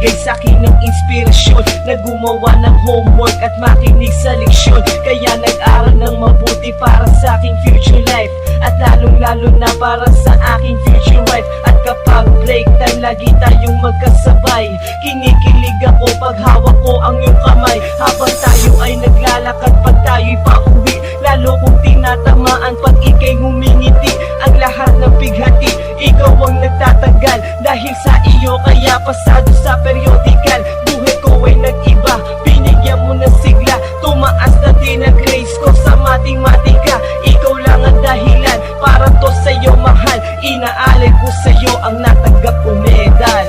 nagbigay sa'kin ng inspirasyon na gumawa ng homework at makinig sa leksyon. Kaya nag-aral ng mabuti para sa aking future life, at lalong-lalo na para sa aking future wife. At kapag break time, lagi tayong magkasabay. Kinikilig ako pag hawak ko ang iyong kamay, habang tayo ay naglalakad pag tayo'y pauwi. Lalo kong tinatamaan pag ika'y ngumingiti. Ang lahat ng bighati, ikaw ang nagtatagal. Dahil sa iyo kaya pasado sa periodical. Buhay ko ay nag-iba, binigyan mo ng sigla. Tumaas na din ang grades ko sa matematika. Ikaw lang ang dahilan para to sa'yo mahal. Inaalay ko sa'yo ang natanggap kong medal.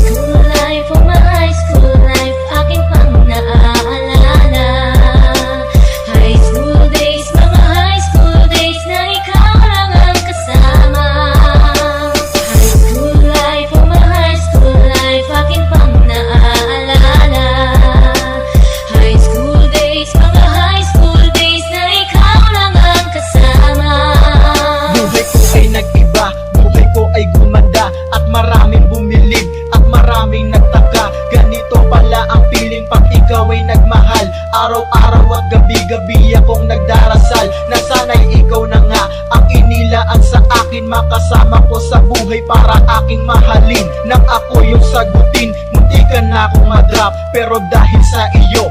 School life, oh my high school life, aking pang naaalala. High school days, mga high school days na ikaw lang ang kasama. High school life, oh my high school life, aking pang naaalala. High school days, mga high school days na ikaw lang ang kasama. Buhay ko ay nag-iba, buhay ko ay gumanda, at maraming bumilig at maraming nagtaka. Ganito pala ang feeling pag ikaw ay nagmahal. Araw-araw at gabi-gabi akong nagdarasal na sana'y ikaw na nga ang inilaan sa akin. Makasama ko sa buhay para aking mahalin. Nang ako yung sagutin, munti ka na akong madrop, pero dahil sa iyo